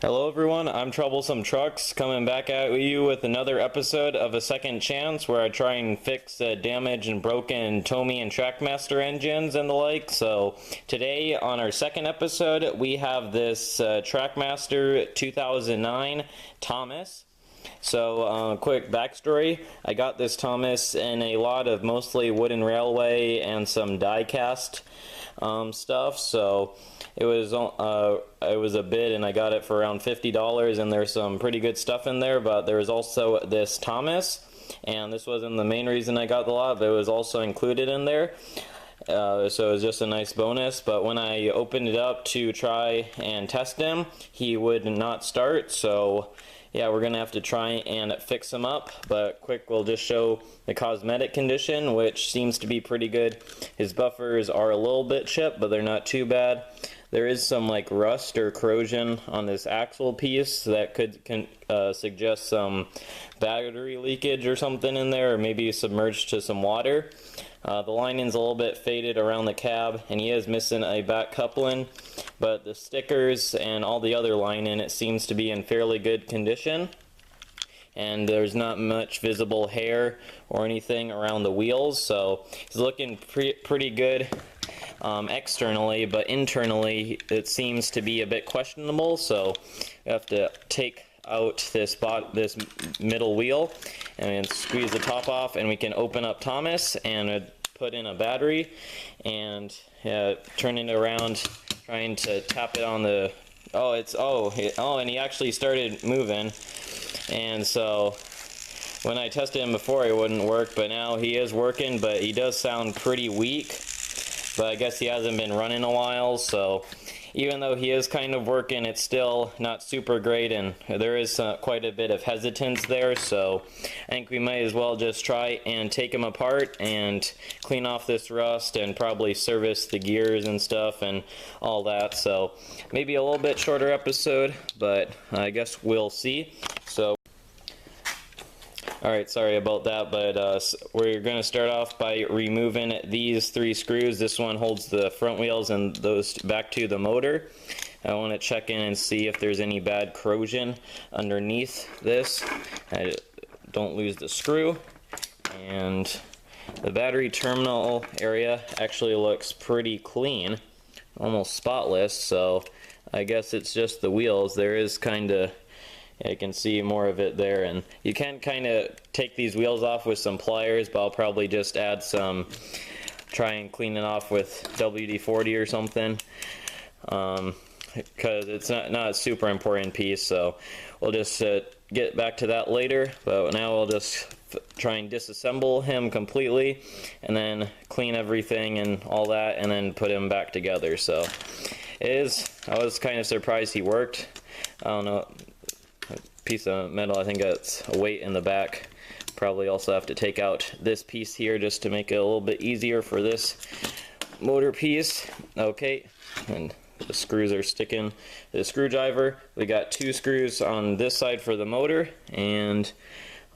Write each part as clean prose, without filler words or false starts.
Hello everyone, I'm Troublesome Trucks coming back at you with another episode of A Second Chance where I try and fix damaged and broken Tomy and TrackMaster engines and the like. So today on our second episode we have this TrackMaster 2009 Thomas. So quick backstory, I got this Thomas in a lot of mostly wooden railway and some die cast stuff, so it was a bid and I got it for around $50, and there's some pretty good stuff in there, but there was also this Thomas, and this wasn't the main reason I got the lot, but it was also included in there. So it was just a nice bonus, but when I opened it up to try and test him, he would not start, so yeah, we're gonna have to try and fix him up. But quick, we'll just show the cosmetic condition, which seems to be pretty good. His buffers are a little bit chipped, but they're not too bad. There is some like rust or corrosion on this axle piece that could suggest some battery leakage or something in there, or maybe submerged to some water. The lining's a little bit faded around the cab, and he is missing a back coupling, but the stickers and all the other lining, it seems to be in fairly good condition, and there's not much visible hair or anything around the wheels, so he's looking pretty good externally, but internally it seems to be a bit questionable, so we have to take out this middle wheel and squeeze the top off, and we can open up Thomas and put in a battery and turn it around, trying to tap it on the and he actually started moving, and so when I tested him before it wouldn't work, but now he is working, but he does sound pretty weak, but I guess he hasn't been running a while, so even though he is kind of working, it's still not super great, and there is quite a bit of hesitance there, so I think we might as well just try and take him apart and clean off this rust and probably service the gears and stuff and all that. So maybe a little bit shorter episode, but I guess we'll see. So alright, sorry about that, but we're going to start off by removing these three screws. This one holds the front wheels and those back to the motor. I want to check in and see if there's any bad corrosion underneath this. I don't lose the screw. And the battery terminal area actually looks pretty clean, almost spotless, so I guess it's just the wheels. There is kind of, you can see more of it there, and you can kind of take these wheels off with some pliers, but I'll probably just add some, try and clean it off with WD-40 or something, because it's not a super important piece, so we'll just get back to that later. But now we'll just try and disassemble him completely and then clean everything and all that, and then put him back together. So I was kind of surprised he worked. I don't know, piece of metal, I think that's a weight in the back. Probably also have to take out this piece here just to make it a little bit easier for this motor piece. Okay, and the screws are sticking to the screwdriver. We got two screws on this side for the motor, and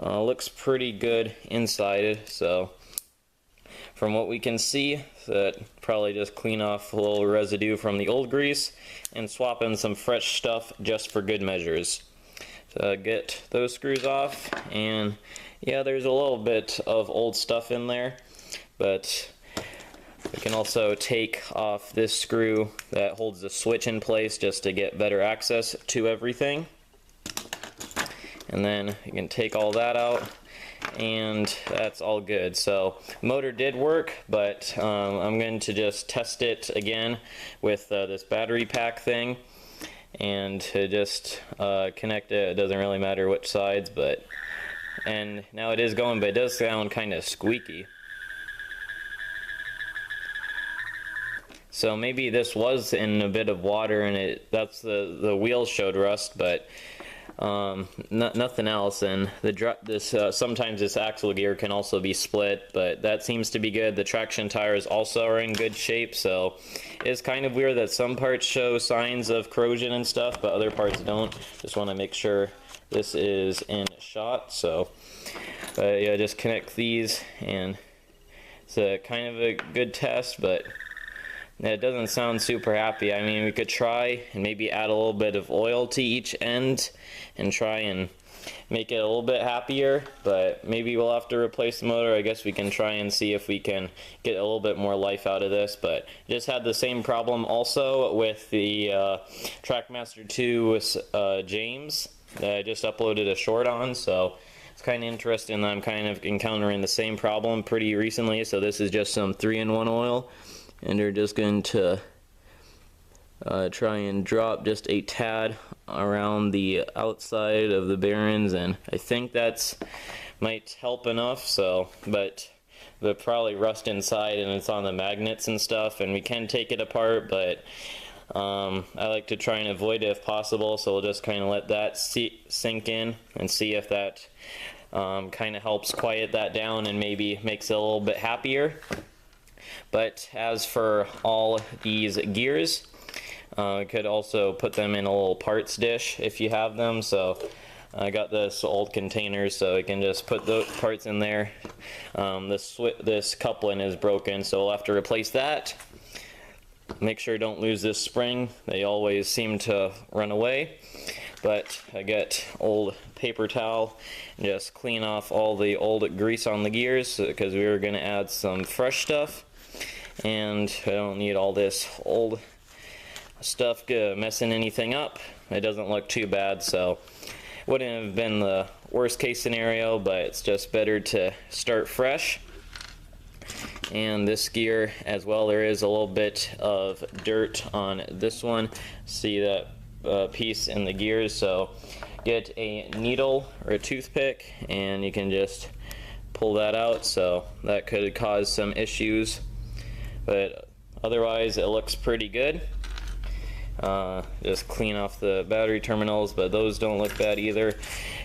looks pretty good inside. So from what we can see, that probably just clean off a little residue from the old grease and swap in some fresh stuff just for good measures. So get those screws off, and yeah, there's a little bit of old stuff in there, but we can also take off this screw that holds the switch in place just to get better access to everything. And then you can take all that out, and that's all good. So motor did work, but I'm going to just test it again with this battery pack thing, and to just connect it. It doesn't really matter which sides, and now it is going, but it does sound kind of squeaky. So maybe this was in a bit of water, and that's the wheels showed rust, but nothing else. And sometimes this axle gear can also be split, but that seems to be good. The traction tires also are in good shape, so it's kind of weird that some parts show signs of corrosion and stuff, but other parts don't. Just want to make sure this is in shot. So yeah, just connect these, and it's a kind of a good test, but It doesn't sound super happy. I mean, we could try and maybe add a little bit of oil to each end and try and make it a little bit happier, but maybe we'll have to replace the motor. I guess we can try and see if we can get a little bit more life out of this. But I just had the same problem also with the TrackMaster 2 James that I just uploaded a short on, so it's kind of interesting that I'm kind of encountering the same problem pretty recently. So this is just some 3-in-1 oil, and they're just going to try and drop just a tad around the outside of the bearings, and I think that's might help enough. So but probably rust inside, and it's on the magnets and stuff, and we can take it apart, but I like to try and avoid it if possible, so we'll just kind of let that sink in and see if that kind of helps quiet that down and maybe makes it a little bit happier. But as for all these gears, you could also put them in a little parts dish if you have them. So I got this old container, so I can just put the parts in there. This coupling is broken, so we'll have to replace that. Make sure don't lose this spring. They always seem to run away. But I get old paper towel and just clean off all the old grease on the gears, because we were going to add some fresh stuff, and I don't need all this old stuff messing anything up. It doesn't look too bad, so wouldn't have been the worst case scenario, but it's just better to start fresh. And this gear as well, there is a little bit of dirt on this one. See that piece in the gears, so get a needle or a toothpick and you can just pull that out. So that could cause some issues, but otherwise it looks pretty good. Just clean off the battery terminals, but those don't look bad either.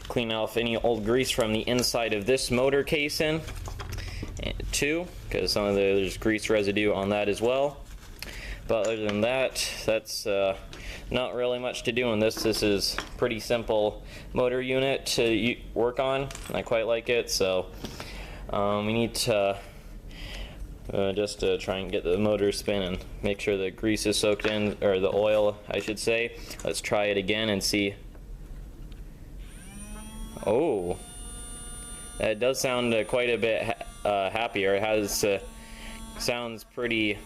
Clean off any old grease from the inside of this motor casing too, because some of there's grease residue on that as well. But other than that, that's not really much to do in this. This is pretty simple motor unit to work on. I quite like it, so we need to just to try and get the motor spinning, make sure the grease is soaked in, or the oil I should say. Let's try it again and see. Oh, that does sound quite a bit happier. It has sounds pretty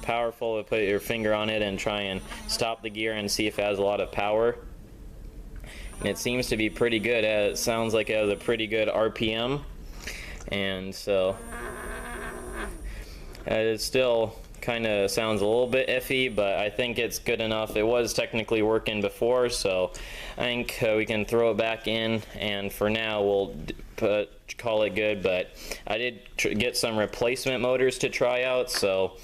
powerful. Put your finger on it and try and stop the gear and see if it has a lot of power, and it seems to be pretty good. It sounds like it has a pretty good RPM, and so it still kind of sounds a little bit iffy, but I think it's good enough. It was technically working before, so I think we can throw it back in, and for now we'll call it good. But I did get some replacement motors to try out, so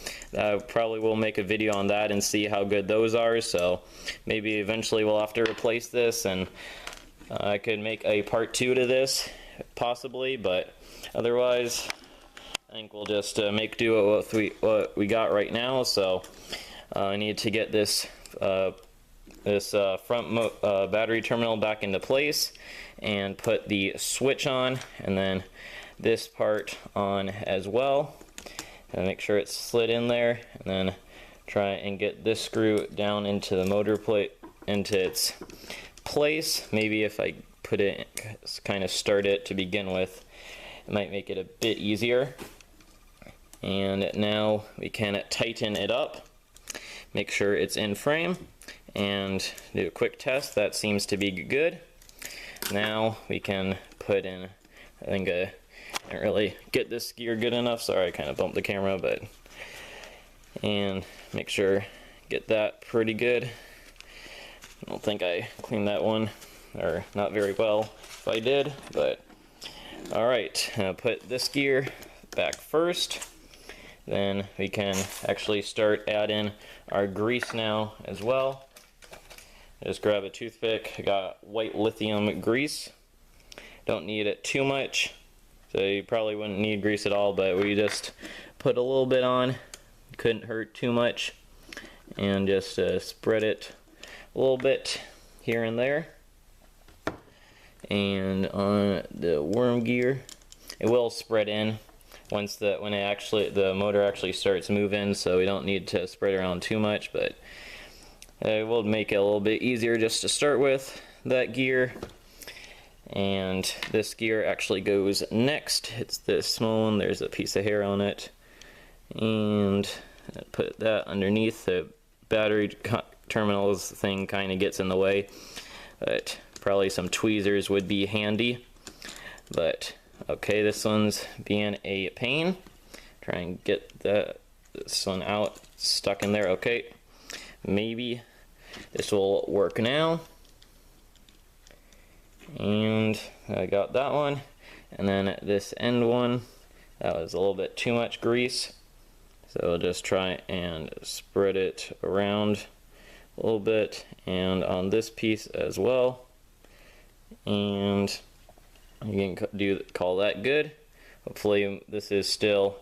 probably will make a video on that and see how good those are. So maybe eventually we'll have to replace this, and I could make a part 2 to this possibly, but otherwise I think we'll just make do with what we got right now. So I need to get this front battery terminal back into place and put the switch on, and then this part on as well, and make sure it's slid in there, and then try and get this screw down into the motor plate into its place. Maybe if I put it, kind of start it to begin with, it might make it a bit easier. And now we can tighten it up, make sure it's in frame, and do a quick test. That seems to be good. Now we can put in, I think I didn't really get this gear good enough, sorry I kind of bumped the camera, but, and make sure get that pretty good. I don't think I cleaned that one, or not very well if I did, but alright, put this gear back first. Then we can actually start adding our grease now as well. Just grab a toothpick. I got white lithium grease. Don't need it too much, so you probably wouldn't need grease at all, but we just put a little bit on. Couldn't hurt too much, and just spread it a little bit here and there. And on the worm gear, it will spread in. when the motor actually starts moving, so we don't need to spread around too much, but it will make it a little bit easier just to start with that gear. And this gear actually goes next. It's this small one. There's a piece of hair on it, and put that underneath. The battery terminals thing kind of gets in the way, but probably some tweezers would be handy. But okay, this one's being a pain. Try and get this one out, stuck in there. Okay, maybe this will work now. And I got that one. And then this end one, that was a little bit too much grease. So I'll just try and spread it around a little bit, and on this piece as well. And you can call that good. Hopefully this is still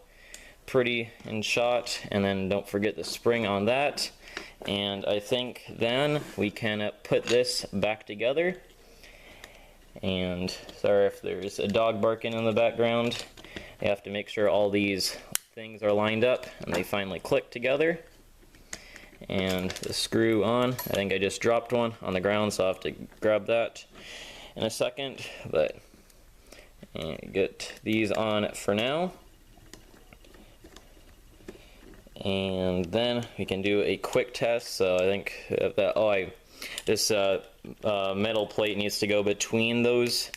pretty in shot, and then don't forget the spring on that. And I think then we can put this back together. And sorry if there's a dog barking in the background. You have to make sure all these things are lined up and they finally click together. And the screw on, I think I just dropped one on the ground, so I'll have to grab that in a second, but get these on for now. And then we can do a quick test. So I think that this metal plate needs to go between those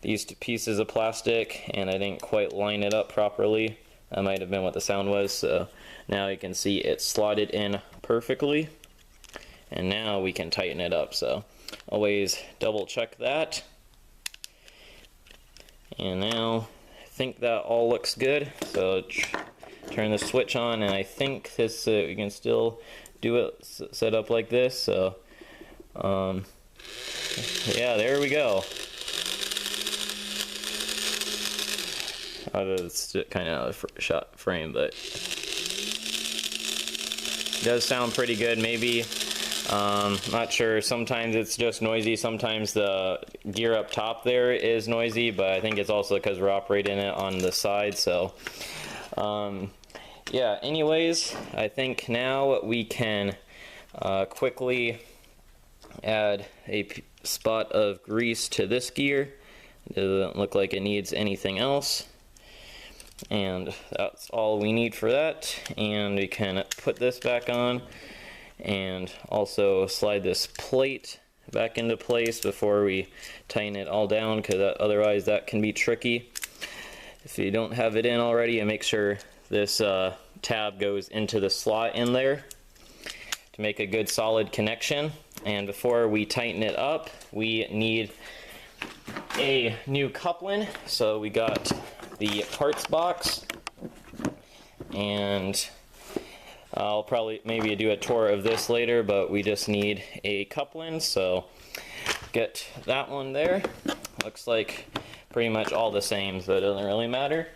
these two pieces of plastic, and I didn't quite line it up properly. That might have been what the sound was. So now you can see it's slotted in perfectly, and now we can tighten it up. So always double check that. And now I think that all looks good. So turn the switch on, and I think this we can still do it set up like this. So yeah, there we go. It's kind of out of shot frame, but it does sound pretty good. Maybe not sure, sometimes it's just noisy, sometimes the gear up top there is noisy, but I think it's also because we're operating it on the side. So yeah, anyways, I think now we can quickly add a spot of grease to this gear. It doesn't look like it needs anything else, and that's all we need for that. And we can put this back on and also slide this plate back into place before we tighten it all down, because otherwise that can be tricky if you don't have it in already. And make sure this tab goes into the slot in there to make a good solid connection. And before we tighten it up, we need a new coupling. So we got the parts box, and I'll probably maybe do a tour of this later, but we just need a coupling. So get that one there. Looks like pretty much all the same, so it doesn't really matter.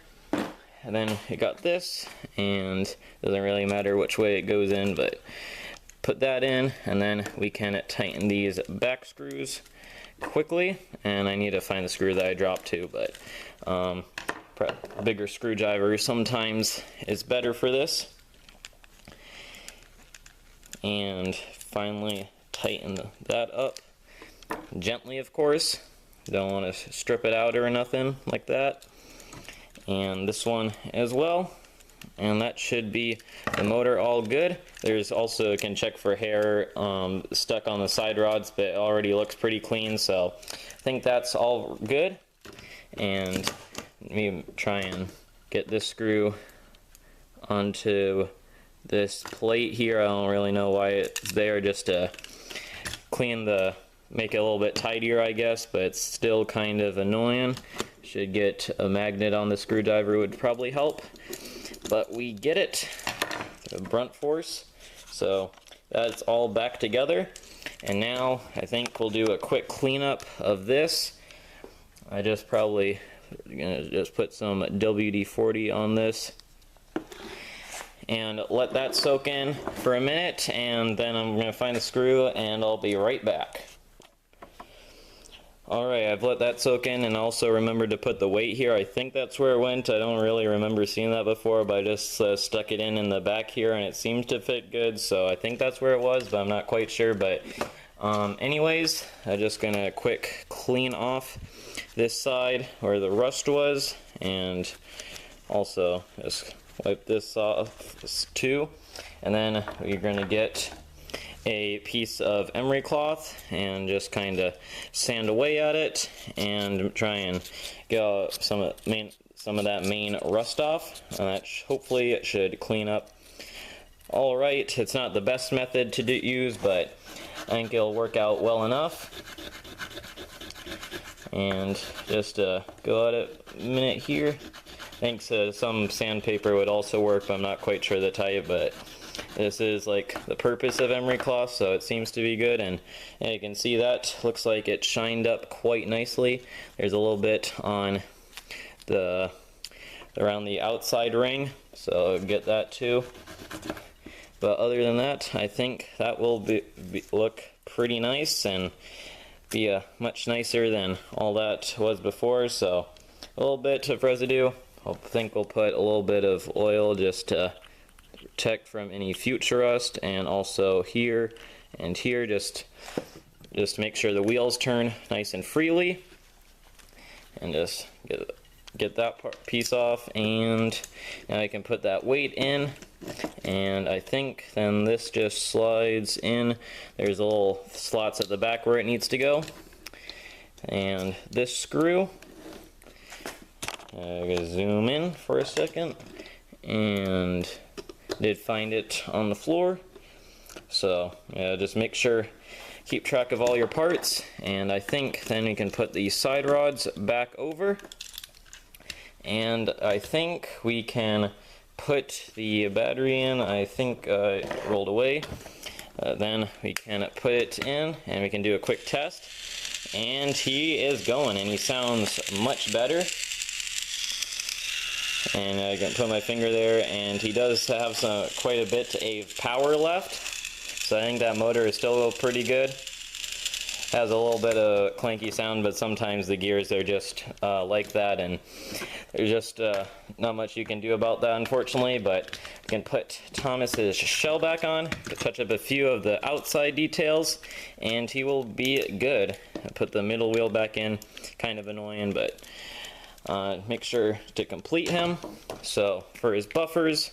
And then you got this, and it doesn't really matter which way it goes in, but put that in, and then we can tighten these back screws quickly. And I need to find the screw that I dropped too, but bigger screwdriver sometimes is better for this. And finally tighten that up gently, of course. Don't want to strip it out or nothing like that. And this one as well. And that should be the motor all good. There's also, you can check for hair stuck on the side rods, but it already looks pretty clean, so I think that's all good. And let me try and get this screw onto this plate here. I don't really know why it's there, just to make it a little bit tidier, I guess, but it's still kind of annoying. Should get a magnet on the screwdriver, would probably help. But we get it, brunt force. So that's all back together. And now I think we'll do a quick cleanup of this. I just probably gonna just put some WD-40 on this and let that soak in for a minute, and then I'm gonna find the screw and I'll be right back. Alright, I've let that soak in, and also remembered to put the weight here. I think that's where it went. I don't really remember seeing that before, but I just stuck it in the back here, and it seems to fit good, so I think that's where it was, but I'm not quite sure. But anyways, I'm just gonna quick clean off this side where the rust was, and also just wipe this off too. And then we're gonna get a piece of emery cloth and just kind of sand away at it and try and get some of that main rust off, and that hopefully it should clean up all right. It's not the best method to use, but I think it'll work out well enough. And just go at it a minute here. I think some sandpaper would also work, but I'm not quite sure the type. But this is like the purpose of emery cloth, so it seems to be good. And you can see that looks like it shined up quite nicely. There's a little bit on around the outside ring, so get that too. But other than that, I think that will look pretty nice and be much nicer than all that was before. So a little bit of residue. I think we'll put a little bit of oil just to protect from any future rust, and also here and here, just make sure the wheels turn nice and freely, and just get that piece off. And now I can put that weight in, and I think then this just slides in. There's a little slots at the back where it needs to go, and this screw, I'm gonna zoom in for a second, and did find it on the floor. So yeah, just make sure, keep track of all your parts, and I think then you can put the side rods back over, and I think we can put the battery in. I think it rolled away. Then we can put it in, and we can do a quick test, and he is going, and he sounds much better. And I can put my finger there, and he does have quite a bit of power left, so I think that motor is still pretty good. Has a little bit of clanky sound, but sometimes the gears are just like that, and there's just not much you can do about that, unfortunately. But you can put Thomas's shell back on, touch up a few of the outside details, and he will be good. Put the middle wheel back in, kind of annoying, but make sure to complete him. So for his buffers,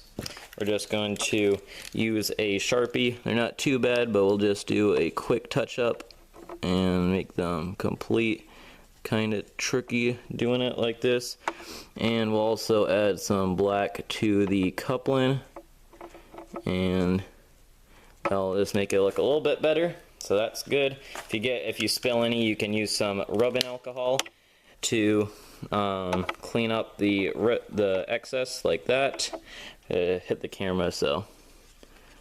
we're just going to use a Sharpie. They're not too bad, but we'll just do a quick touch up and make them complete. Kind of tricky doing it like this. And we'll also add some black to the coupling, and that'll just make it look a little bit better. So that's good. If you spill any, you can use some rubbing alcohol to clean up the excess like that. Hit the camera, so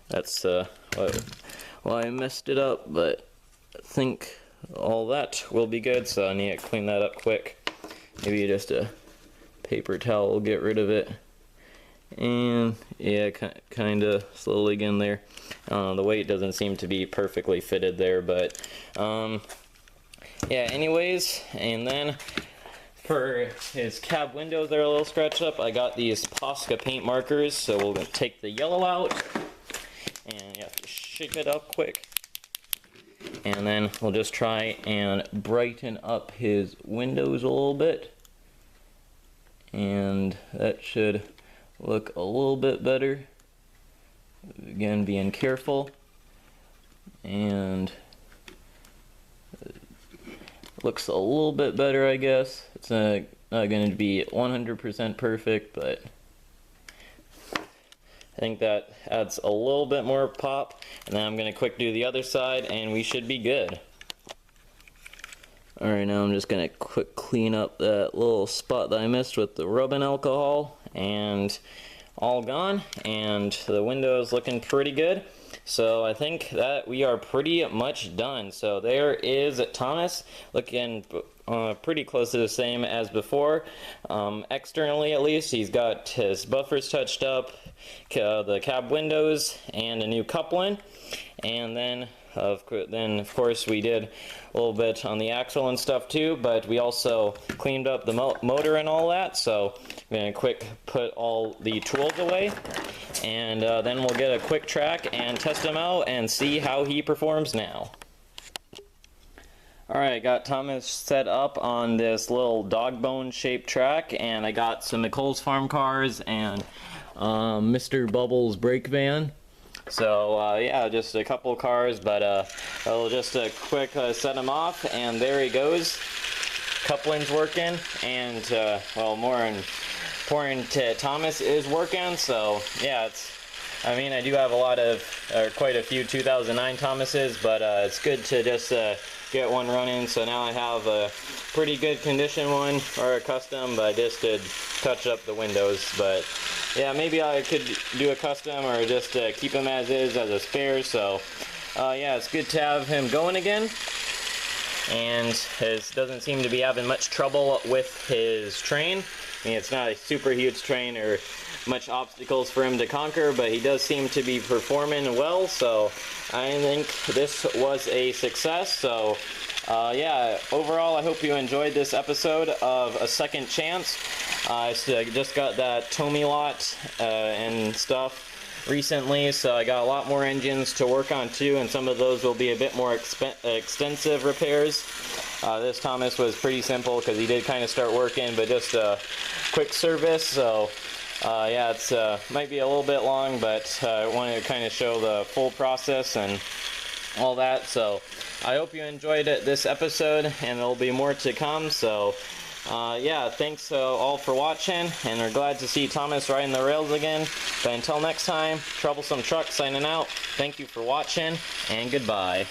that's why I messed it up, but I think all that will be good. So I need to clean that up quick. Maybe just a paper towel will get rid of it. And yeah, kind of slowly again there. The weight doesn't seem to be perfectly fitted there, but yeah, anyways. And then for his cab windows that are a little scratched up, I got these Posca paint markers, so we'll take the yellow out, and you have to shake it up quick. And then we'll just try and brighten up his windows a little bit, and that should look a little bit better. Again, being careful, and looks a little bit better, I guess. It's not going to be 100% perfect, but I think that adds a little bit more pop. And then I'm going to quick do the other side, and we should be good. Alright, now I'm just going to quick clean up that little spot that I missed with the rubbing alcohol, and all gone, and the window is looking pretty good. So I think that we are pretty much done. So there is Thomas, looking pretty close to the same as before. Externally, at least, he's got his buffers touched up, the cab windows, and a new coupling. And then then of course we did a little bit on the axle and stuff too, but we also cleaned up the motor and all that. So I'm gonna quick put all the tools away, and then we'll get a quick track and test him out and see how he performs now. Alright, got Thomas set up on this little dog bone shaped track, and I got some McColl's Farm cars and Mr. Bubbles brake van. So yeah, just a couple cars, but I'll just quick set him off, and there he goes. Coupling's working, and well, more important to Thomas is working. So yeah, I mean, I do have quite a few 2009 Thomases, but it's good to just get one running. So now I have a pretty good condition one, or a custom, but I just did touch up the windows. But yeah, maybe I could do a custom or just keep him as is as a spare. So yeah, it's good to have him going again, and doesn't seem to be having much trouble with his train. I mean, it's not a super huge train or much obstacles for him to conquer, but he does seem to be performing well, so I think this was a success. So yeah, overall I hope you enjoyed this episode of A Second Chance. I just got that Tomy lot and stuff recently, so I got a lot more engines to work on too, and some of those will be a bit more extensive repairs. This Thomas was pretty simple because he did kind of start working, but just a quick service. So yeah, it's might be a little bit long, but I wanted to kind of show the full process and all that. So I hope you enjoyed this episode, and there'll be more to come. So yeah, thanks all for watching, and we're glad to see Thomas riding the rails again. But until next time, Troublesome Truck signing out. Thank you for watching, and goodbye.